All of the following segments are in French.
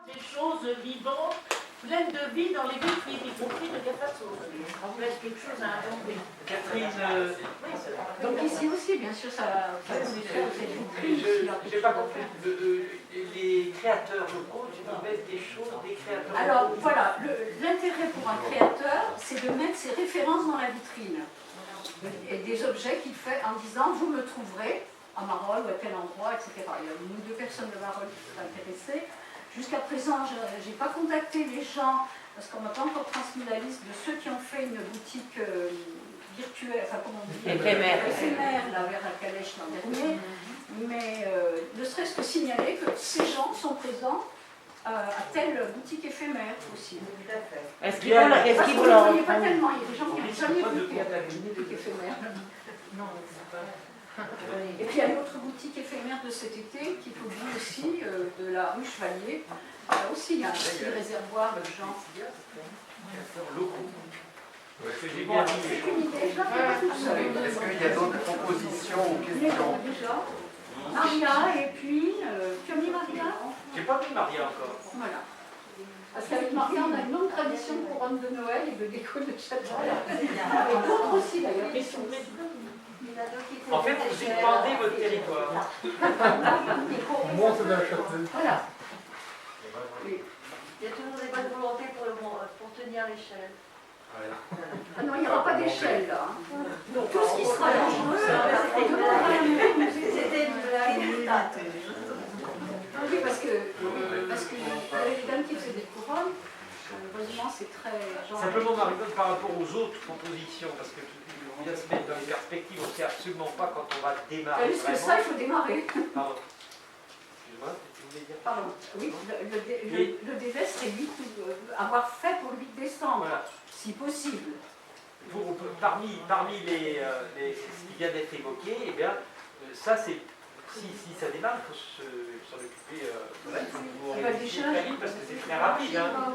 Des choses vivantes, pleines de vie dans les vitrines, y compris de Gafasso. En fait, quelque chose à inventer. Catherine, Donc ici aussi, bien sûr, ça j'ai pas compris. Les créateurs locaux, tu peux mettre des choses des créateurs locaux. Alors voilà, l'intérêt pour un créateur, c'est de mettre ses références dans la vitrine. Et des objets qu'il fait en disant, vous me trouverez à Marolles ou à tel endroit, etc. Il y a une ou deux personnes de Marolles qui seraient intéressées. Jusqu'à présent, je n'ai pas contacté les gens, parce qu'on m'a pas encore transmis la liste de ceux qui ont fait une boutique virtuelle, enfin comment on dit, éphémère là, vers la calèche l'an dernier. Mais ne serait-ce que signaler que ces gens sont présents à telle boutique éphémère aussi. Est-ce qu'ils vont leur... Parce que vous ne voyez pas tellement, il y a des gens qui n'ont jamais vu une boutique éphémère. Non, c'est pas... Et puis il y a une autre boutique éphémère de cet été qui est au bout aussi de la rue Chevalier. Là aussi, il y a un petit réservoir de gens. Locaux. C'est une idée, je la fais pas toute seule. Est-ce qu'il y a d'autres propositions ou Il est questions bon déjà. Maria, et puis, tu as mis Maria? J'ai pas mis Maria encore. Voilà. Parce qu'avec Maria, on a une longue tradition de couronne de Noël et de déco de château. Et d'autres aussi d'ailleurs. En fait, vous expandez votre territoire. On monte dans le château. Voilà. Il y a toujours des bonnes volontés pour tenir l'échelle. Ah non, il n'y aura pas d'échelle là. Donc tout ce qui sera dangereux, C'était une blague. oui, parce que les dames qui faisaient des couronnes, heureusement c'est très... Simplement, Marie-Claude, par rapport aux autres propositions, parce que on vient se mettre dans les perspectives, on ne sait absolument pas quand on va démarrer. Parce que ça, il faut démarrer. Pardon. Excuse-moi, tu voulais dire? Pardon. Oui, le délai serait avoir fait pour le 8 décembre, Voilà. si possible. Parmi ce qui vient d'être évoqué, eh bien, ça c'est... Si ça démarre, il faut s'en occuper. Voilà, il faut vous réaliser très vite parce que c'est très rapide. Hein.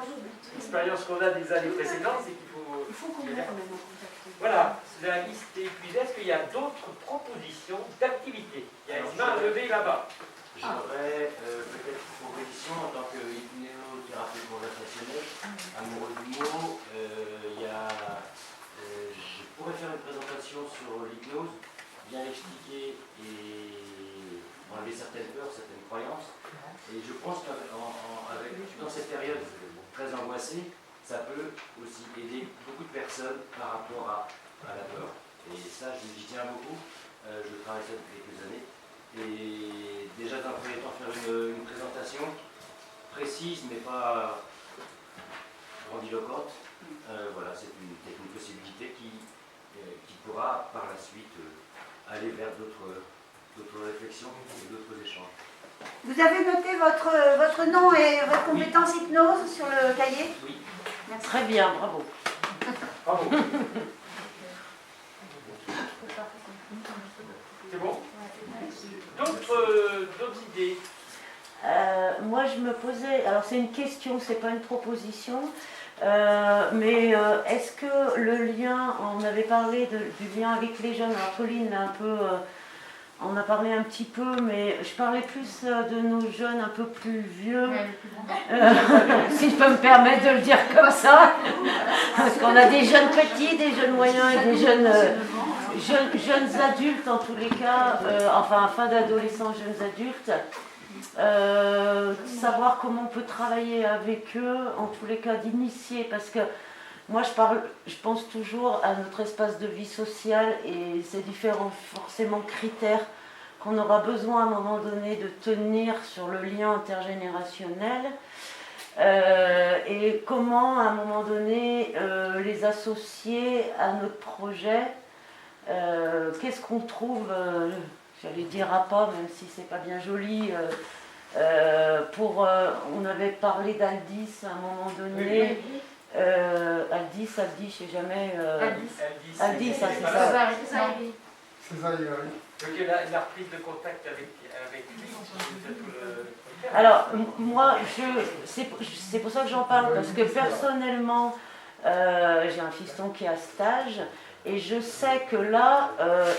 L'expérience qu'on a des années précédentes, c'est qu'il faut... Il faut qu'on ait quand même en contact. Voilà, la liste est épuisée. Est-ce qu'il y a d'autres propositions d'activités? Il y a une main levée là-bas. J'aurais peut-être une proposition en tant que hypnothérapeute conversationnel, amoureux du mot. Je pourrais faire une présentation sur l'hypnose, bien l'expliquer et enlever certaines peurs, certaines croyances. Et je pense que dans cette période très angoissée, ça peut aussi aider beaucoup de personnes par rapport à la peur. Et ça, j'y tiens beaucoup. Je travaille ça depuis quelques années. Et déjà, dans le premier temps, faire une présentation précise, mais pas grandiloquente. Voilà, c'est une possibilité qui pourra par la suite aller vers d'autres réflexions et d'autres échanges. Vous avez noté votre nom et votre compétence hypnose sur le cahier? Oui. Merci. Très bien, bravo. Bravo. C'est bon? D'autres idées? Moi, je me posais, alors c'est une question, c'est pas une proposition, mais est-ce que le lien, on avait parlé du lien avec les jeunes, alors Pauline un peu, on a parlé un petit peu, mais je parlais plus de nos jeunes un peu plus vieux, si je peux me permettre de le dire comme ça, parce qu'on a des jeunes petits, des jeunes moyens et des jeunes adultes en tous les cas, enfin fin d'adolescents, jeunes adultes. Savoir comment on peut travailler avec eux, en tous les cas d'initier, parce que moi je pense toujours à notre espace de vie sociale et ces différents forcément critères qu'on aura besoin à un moment donné de tenir sur le lien intergénérationnel et comment à un moment donné les associer à notre projet. Qu'est-ce qu'on trouve, j'allais dire à pas, même si c'est pas bien joli, on avait parlé d'Aldis à un moment donné. Oui. Aldis, je sais jamais. Aldis, ça c'est ça. C'est ça, oui. Donc la reprise de contact avec lui, peut-être Alors, moi, c'est pour ça que j'en parle, parce que personnellement, j'ai un fiston qui est à stage. Et je sais que là,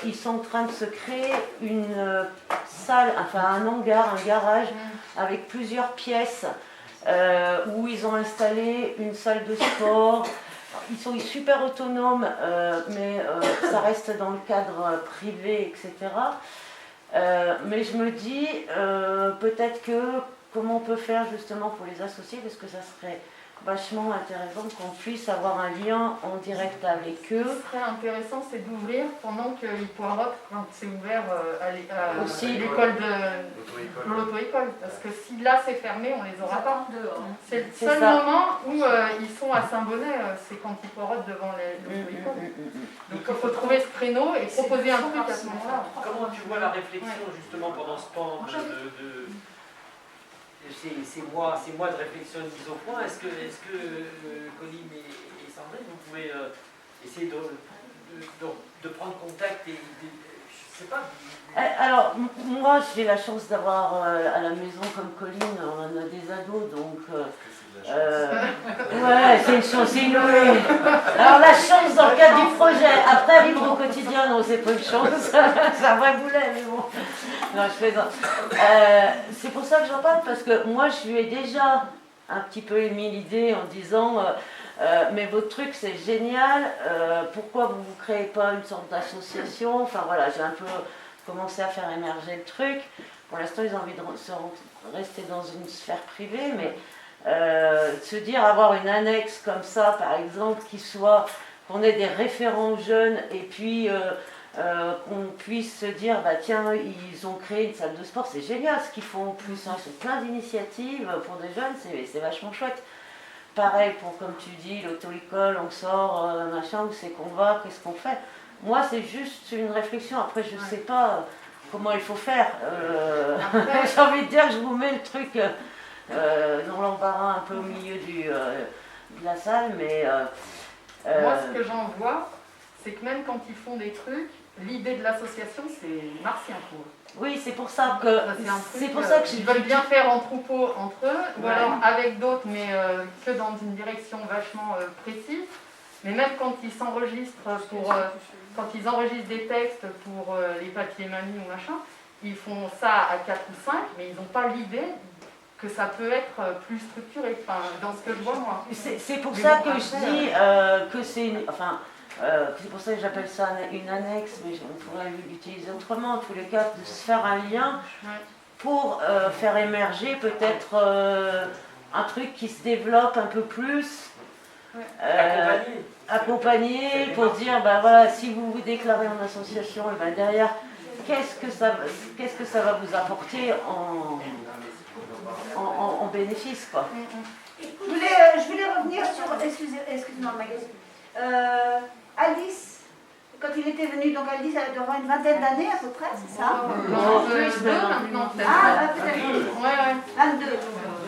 ils sont en train de se créer une salle, enfin un hangar, un garage, avec plusieurs pièces où ils ont installé une salle de sport. Ils sont super autonomes, mais ça reste dans le cadre privé, etc. Mais je me dis, peut-être que, comment on peut faire justement pour les associer, parce que ça serait vachement intéressant qu'on puisse avoir un lien en direct avec eux. Ce qui serait intéressant, c'est d'ouvrir pendant que l'Hippo-Europe, quand c'est ouvert à l'école de l'auto-école. Parce que si là c'est fermé, on les aura pas. C'est le seul moment où ils sont à Saint-Bonnet, c'est quand Hippo-Europe devant l'auto-école. Donc il faut trouver ce créneau et proposer un truc à ce moment-là. Comment tu vois la réflexion justement pendant ce temps ces mois de réflexion mise au point? Est-ce que Colline et Sandrine, vous pouvez essayer de prendre contact et je sais pas. Alors, moi, j'ai la chance d'avoir à la maison, comme Colline, on a des ados, donc... ouais, c'est une chance inouïe. Alors, la chance dans le cadre du projet. Après, vivre au quotidien, non, c'est pas une chance. C'est un vrai boulet, mais bon. Non, je plaisante. C'est pour ça que j'en parle, parce que moi, je lui ai déjà un petit peu émis l'idée en disant... mais votre truc c'est génial, pourquoi vous ne créez pas une sorte d'association? Enfin voilà, j'ai un peu commencé à faire émerger le truc. Pour l'instant, ils ont envie de rester dans une sphère privée, mais se dire avoir une annexe comme ça, par exemple, qu'on ait des référents jeunes et puis qu'on puisse se dire, bah tiens, ils ont créé une salle de sport, c'est génial ce qu'ils font en plus, hein, c'est plein d'initiatives pour des jeunes, c'est vachement chouette. Pareil pour, comme tu dis, l'auto-école, on sort, machin, où c'est qu'on va, qu'est-ce qu'on fait. Moi, c'est juste une réflexion. Après, je ne sais pas comment il faut faire. J'ai envie de dire que je vous mets le truc dans l'embarras un peu au milieu de la salle, mais... Moi, ce que j'en vois, c'est que même quand ils font des trucs, l'idée de l'association, c'est martien pour eux. Oui, c'est pour ça que... C'est pour ça que ils veulent bien faire en troupeau entre eux, ou alors avec d'autres, mais que dans une direction vachement précise. Mais même quand ils s'enregistrent quand ils enregistrent des textes pour les papiers mamie ou machin, ils font ça à 4 ou 5, mais ils n'ont pas l'idée que ça peut être plus structuré, enfin, dans ce que je vois moi. C'est pour ça que je dis que c'est... c'est pour ça que j'appelle ça une annexe, mais on pourrait l'utiliser autrement, en tous les cas, de se faire un lien pour faire émerger peut-être un truc qui se développe un peu plus, accompagner pour dire, ben voilà, si vous vous déclarez en association, et ben derrière, qu'est-ce que ça va vous apporter en bénéfice, quoi. Je voulais revenir sur... Excusez-moi, Magali. Alice, quand il était venu, donc Alice doit avoir une vingtaine d'années à peu près, c'est ça? Plus maintenant. Ah, peut-être 22.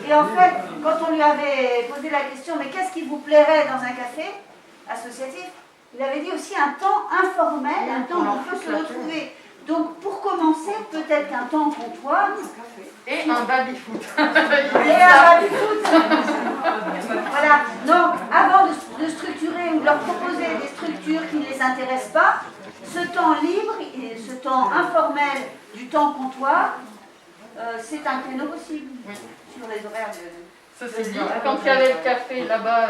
Et en fait, quand on lui avait posé la question, mais qu'est-ce qui vous plairait dans un café associatif? Il avait dit aussi un temps informel, un temps où on peut se retrouver. Donc pour commencer, peut-être qu'un temps comptoir. Et un baby-foot. Et un baby-foot. Voilà. Donc, avant de structurer ou de leur proposer des structures qui ne les intéressent pas, ce temps libre et ce temps informel du temps comptoir, c'est un créneau possible sur les horaires de... Ceci dit, quand il y avait le café là-bas,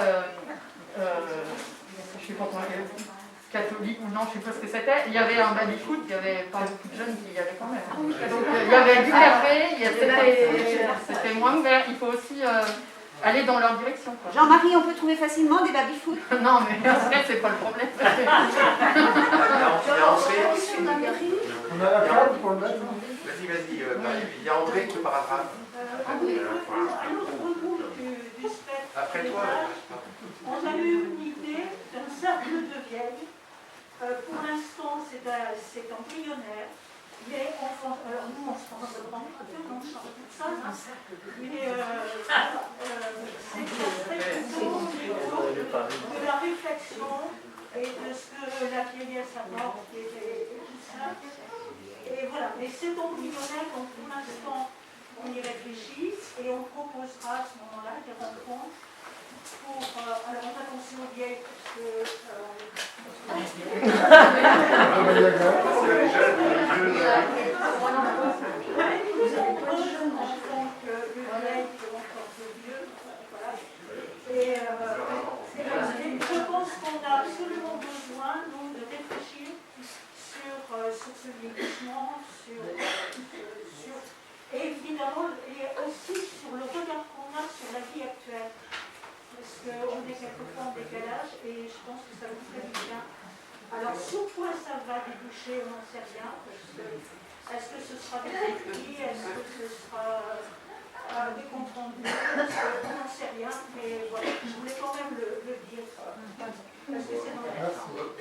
je sais pas comment catholique ou non, je sais pas ce que c'était, il y avait un baby-foot, il y avait pas beaucoup de jeunes qui y allaient quand même. Donc il y avait du café, c'était moins ouvert, il faut aussi aller dans leur direction. Jean-Marie, on peut trouver facilement des baby-foot? Non, mais après, c'est pas le problème. On a la carte pour le mettre. Vas-y, il y a André qui paragraphe. Après toi. On a eu une idée d'un cercle de vieilles. Pour l'instant, c'est en millionnaire. Mais alors nous, on se prend de grand côté, on change tout ça. Mais c'est de la réflexion et de ce que la vieillesse apporte et tout ça. Et voilà, mais c'est en millionnaire, donc pour l'instant, on y réfléchit et on proposera à ce moment-là des rencontres. Alors on a pensé aux vieilles parce que nous sommes jeunes enfants que le vieil qui est encore de vieux. vieillissement, et évidemment et aussi sur le regard qu'on a sur la vie actuelle. Parce qu'on est quelquefois en décalage et je pense que ça vous ferait du bien. Alors sur quoi ça va déboucher, on n'en sait rien. Est-ce que ce sera des écrits, est-ce que ce sera des comptes rendus, on n'en sait rien, mais voilà, je voulais quand même le dire. Parce que c'est dans la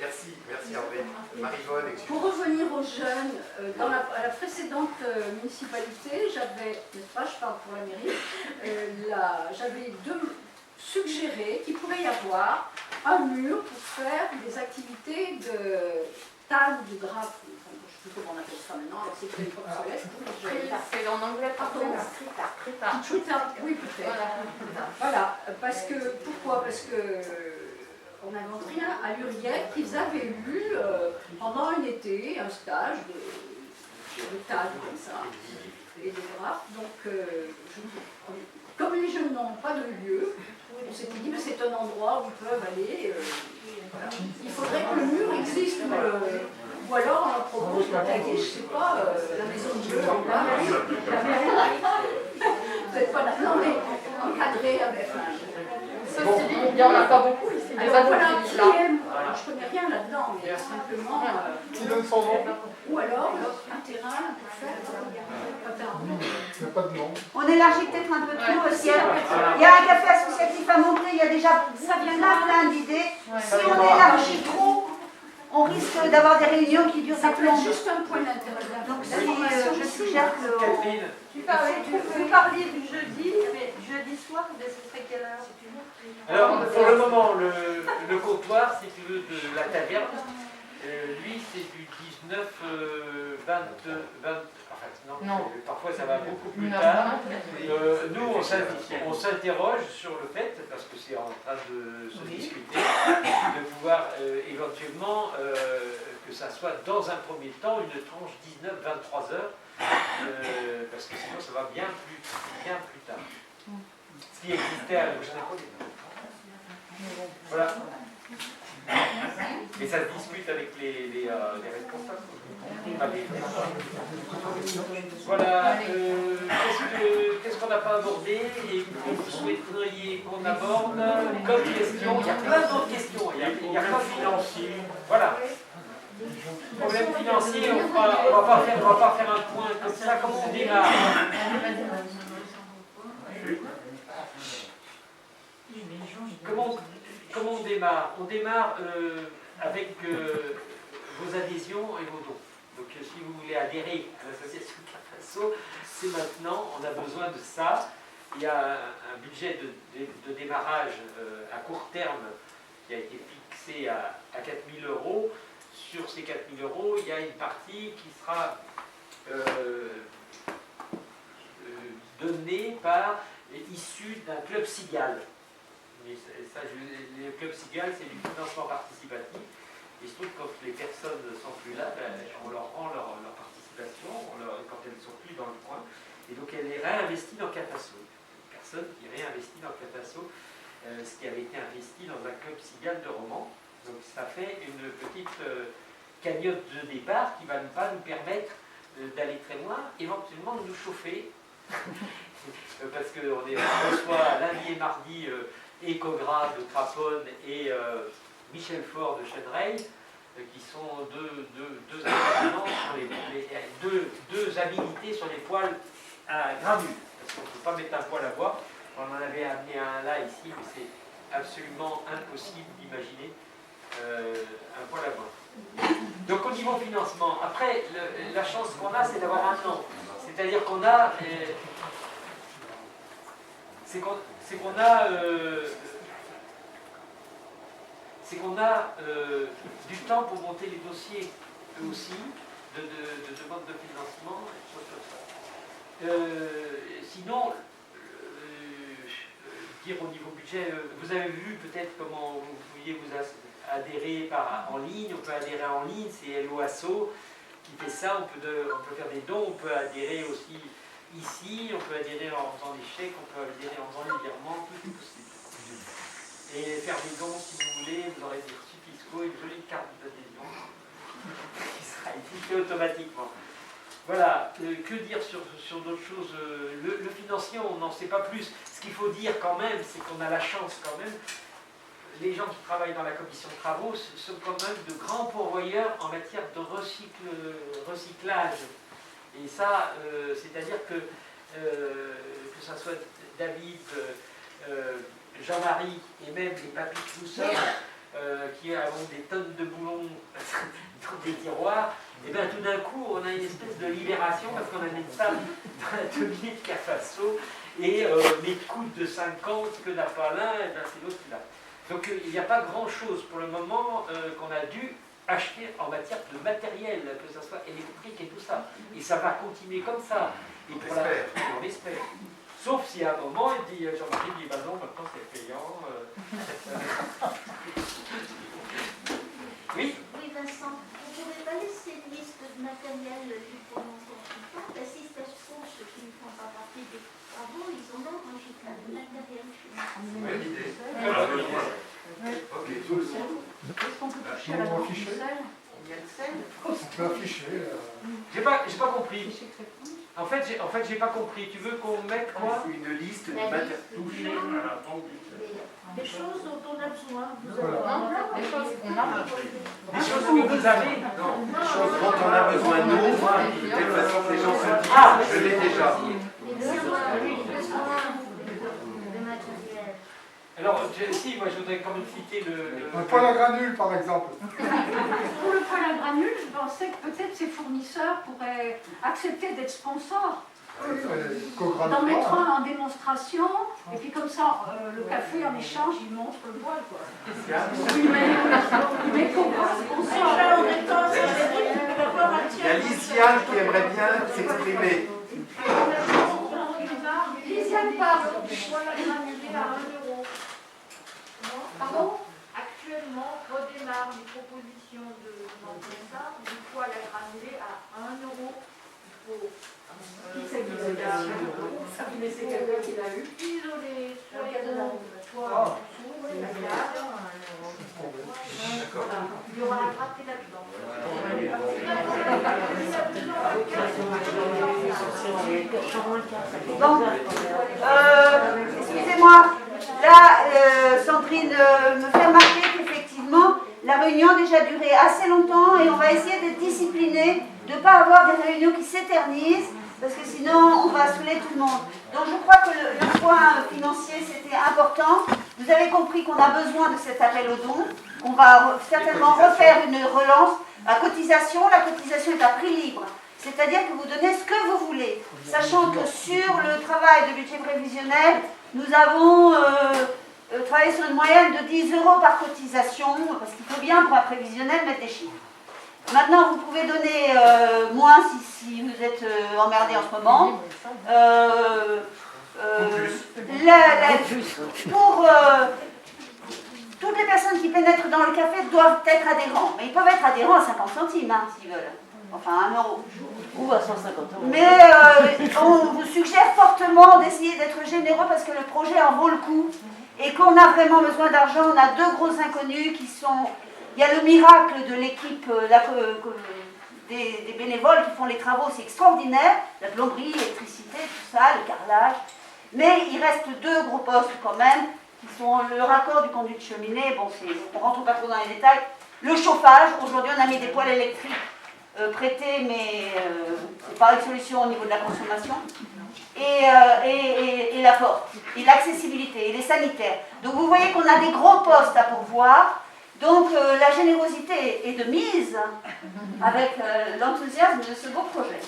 Merci Hervé. Marie-Vonne, excusez-moi. Pour revenir aux jeunes, à la précédente municipalité, j'avais, n'est-ce pas, je parle pour la mairie, j'avais suggéré qu'il pourrait y avoir un mur pour faire des activités de table, de grappe, je ne sais plus comment on appelle ça maintenant, c'est très obsolète. C'est en anglais, pardon. Oui, peut-être. Voilà, parce que, pourquoi? Parce que on n'invente rien. À Luriette, ils avaient eu pendant un été un stage de table comme ça, et de grappe. Donc, comme les jeunes n'ont pas de lieu, on s'était dit que c'est un endroit où ils peuvent aller. Voilà. Il faudrait que le mur existe, ou alors on leur propose de taguer, je ne sais pas, la maison de jeu en bas. Peut-être pas là, non mais encadré avec. Ceci dit, il n'y en a pas beaucoup ici. Alors voilà, je connais rien là-dedans, mais simplement. Qui donne son nom? Ou alors un terrain pour faire. Il n'y a pas de nom. On élargit peut-être un peu trop aussi. Il y a un café associatif à monter, il y a déjà plein d'idées. Si on élargit trop, on risque d'avoir des réunions qui durent des plombs. Juste un point d'intérêt. Donc je suggère que... Catherine. Vous parliez du jeudi, mais jeudi soir, ce serait quelle heure? Alors, pour le moment, le comptoir, si tu veux, de la taverne, lui, c'est du 19, 20, enfin, non. Parfois ça va beaucoup plus tard. Nous, on s'interroge sur le fait, parce que c'est en train de se discuter, de pouvoir éventuellement que ça soit dans un premier temps une tranche 19-23 heures, parce que sinon ça va bien plus tard. Ce qui existait à voilà. Mais ça se discute avec les responsables. Voilà. Qu'est-ce qu'on n'a pas abordé et que vous souhaiteriez qu'on aborde comme question? Il y a plein d'autres questions. Il y a plein de financiers. Voilà. Problème financier, on va pas faire un point comme ça, comme on démarre. Comment on démarre? On démarre avec vos adhésions et vos dons. Donc si vous voulez adhérer à l'association Cafasso, c'est maintenant, on a besoin de ça. Il y a un budget de démarrage à court terme qui a été fixé à 4 000 €. Sur ces 4 000 €, il y a une partie qui sera donnée issue d'un club cigale. Mais ça, le club cigale, c'est du financement participatif. Il se trouve que quand les personnes ne sont plus là, on leur rend leur participation quand elles ne sont plus dans le coin. Et donc elle est réinvestie dans Cafasso. Une personne qui réinvestit dans Cafasso ce qui avait été investi dans un club cigale de Romans. Donc ça fait une petite cagnotte de départ qui va pas nous permettre d'aller très loin, éventuellement de nous chauffer. Parce qu'on reçoit lundi et mardi Ecogra de Craponne et Michel Fort de Chenereil, qui sont deux intervenants sur deux habilités sur les poêles à granules. Parce qu'on ne peut pas mettre un poêle à bois. On en avait amené un là, ici, mais c'est absolument impossible d'imaginer un poêle à bois. Donc au niveau financement, après, la chance qu'on a, c'est d'avoir un an. C'est-à-dire qu'on a... c'est qu'on a du temps pour monter les dossiers, eux aussi, de demande de financement, et choses comme ça. Sinon, dire au niveau budget, vous avez vu peut-être comment vous pouviez vous adhérer en ligne, on peut adhérer en ligne, c'est LOASSO qui fait ça, on peut faire des dons, on peut adhérer aussi ici, on peut adhérer en faisant des chèques, on peut adhérer en faisant des virements, tout est possible. Et faire des dons si vous voulez, vous aurez des reçus fiscaux et une jolie carte d'adhésion qui sera éditée fait automatiquement. Voilà, que dire sur d'autres choses? Le financier, on n'en sait pas plus. Ce qu'il faut dire quand même, c'est qu'on a la chance quand même. Les gens qui travaillent dans la commission de travaux sont quand même de grands pourvoyeurs en matière de recyclage. Et ça, c'est-à-dire que ça soit David, Jean-Marie et même les papis tout seuls, qui avons des tonnes de boulons dans des tiroirs, et bien tout d'un coup on a une espèce de libération parce qu'on a une femme dans l'atelier de Cafasso et les coudes de 50 que n'a pas l'un, et bien c'est l'autre qui l'a. Donc il n'y a pas grand chose pour le moment qu'on a dû acheter en matière de matériel, que ce soit électrique et tout ça. Et ça va continuer comme ça. Et pour on espère. Sauf si à un moment, il dit, Jean-Marie dit, bah non, maintenant c'est payant. Oui. Oui, Vincent, vous ne pouvez pas laisser une liste de matériel du promotion suivant. Si ça se trouve, ceux qui ne font pas partie des travaux, ils ont leur recyclage de matériel chez nous. Bonne idée. Ok. Est-ce qu'on peut toucher à la grande sel? Il y a le sel. On peut afficher. J'ai pas compris. En fait, j'ai pas compris. Tu veux qu'on mette quoi? Une liste de matériel. Des choses dont on a besoin. Des choses qu'on a. Des choses que vous avez? Non, des choses dont on a besoin nous, de telle façon que les gens se disent, je l'ai déjà. Alors, si, moi je voudrais quand même citer le... Un poêle à granules, par exemple. Pour le poêle à granules, je pensais que peut-être ces fournisseurs pourraient accepter d'être sponsors. D'en mettre un en démonstration, et puis comme ça, le café en échange, il montre le poêle, quoi. Oui, mais comment sponsor? Il y a Lysiane qui aimerait bien s'exprimer. Lysiane parle. Pardon? Actuellement, redémarre les propositions de l'emploi du poêle à granulés à 1 €. Il faut C'est quelqu'un qui l'a eu. isoler soit les ondes, soit en dessous, la garde. Il y aura un raté là-dedans. Bon, excusez-moi, là, Sandrine me fait remarquer qu'effectivement, la réunion a déjà duré assez longtemps et on va essayer d'être discipliné, de ne pas avoir des réunions qui s'éternisent, parce que sinon on va saouler tout le monde. Donc je crois que le point financier c'était important. Vous avez compris qu'on a besoin de cet appel aux dons. On va certainement refaire une relance. La cotisation est à prix libre. C'est-à-dire que vous donnez ce que vous voulez. Sachant que sur le travail de budget prévisionnel, nous avons travaillé sur une moyenne de 10 € par cotisation, parce qu'il faut bien pour un prévisionnel mettre des chiffres. Maintenant, vous pouvez donner moins si vous êtes emmerdé en ce moment. Pour toutes les personnes qui pénètrent dans le café doivent être adhérents. Mais ils peuvent être adhérents à 50 centimes hein, s'ils veulent. Enfin, 1 €. Ou à 150 €. Mais on vous suggère fortement d'essayer d'être généreux parce que le projet en vaut le coup et qu'on a vraiment besoin d'argent. On a deux gros inconnus qui sont... Il y a le miracle de l'équipe des bénévoles qui font les travaux, c'est extraordinaire. La plomberie, l'électricité, tout ça, le carrelage. Mais il reste deux gros postes quand même, qui sont le raccord du conduit de cheminée. Bon, on ne rentre pas trop dans les détails. Le chauffage, aujourd'hui on a mis des poêles électriques prêtés, mais c'est pas une solution au niveau de la consommation. Et la porte, et l'accessibilité, et les sanitaires. Donc vous voyez qu'on a des gros postes à pourvoir. Donc la générosité est de mise avec l'enthousiasme de ce beau projet.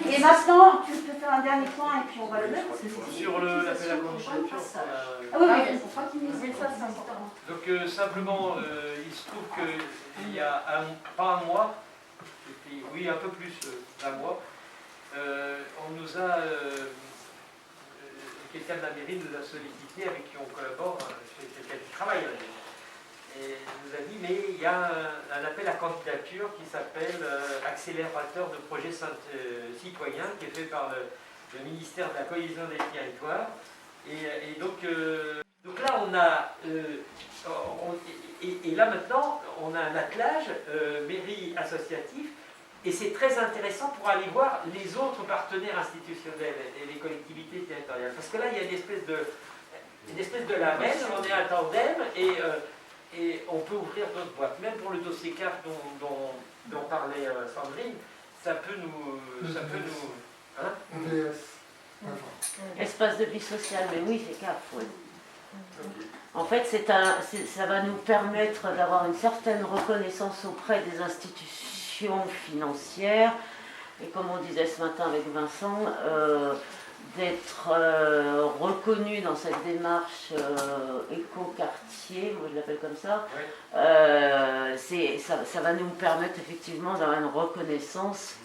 Et maintenant, tu peux faire un dernier point et puis on va le mettre. Sur l'appel à candidature. Ah oui, il faut continuer. Donc simplement, il se trouve qu'il y a pas un mois, et puis, oui un peu plus d'un mois, on nous a, quelqu'un de la mairie nous a sollicité avec qui on collabore, c'est quelqu'un qui travaille à la mairie. Et nous a dit, mais il y a un appel à candidature qui s'appelle Accélérateur de projets citoyens, qui est fait par le ministère de la Cohésion des Territoires. Et donc là, on a... et là maintenant, on a un attelage mairie associatif Et c'est très intéressant pour aller voir les autres partenaires institutionnels et les collectivités territoriales. Parce que là, il y a une espèce de lamelle, on est un tandem et on peut ouvrir d'autres boîtes. Même pour le dossier CAF dont parlait Sandrine, ça peut nous... hein? Espace de vie sociale, mais oui, c'est CAF, oui. En fait, ça va nous permettre d'avoir une certaine reconnaissance auprès des institutions financières, et comme on disait ce matin avec Vincent, d'être reconnu dans cette démarche éco-quartier, moi je l'appelle comme ça, ça va nous permettre effectivement d'avoir une reconnaissance.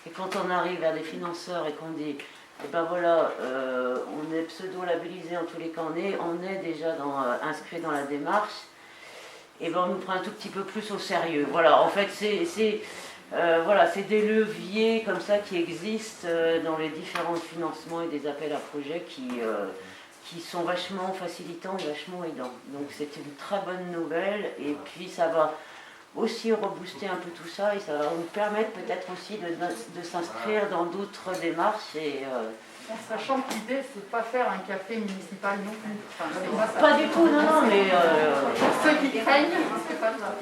Et quand on arrive vers des financeurs et qu'on dit, eh ben voilà, on est pseudo-labellisé en tous les cas, on est déjà inscrit dans la démarche, et ben on nous prend un tout petit peu plus au sérieux. Voilà, en fait c'est des leviers comme ça qui existent dans les différents financements et des appels à projets qui sont vachement facilitants et vachement aidants. Donc c'est une très bonne nouvelle, et puis ça va aussi rebooster un peu tout ça, et ça va nous permettre peut-être aussi de s'inscrire dans d'autres démarches. Sachant que l'idée, c'est pas faire un café municipal non plus. Enfin, pas du tout, non, mais... Pour ceux qui craignent, c'est pas ça.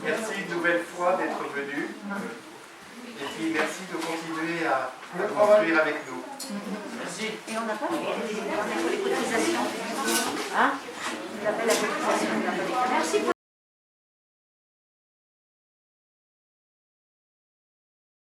Merci une nouvelle fois d'être venu. Et puis merci de continuer à construire avec nous. Merci. Et on n'a pas les cotisations. Hein? On appelle la cotisation. Merci.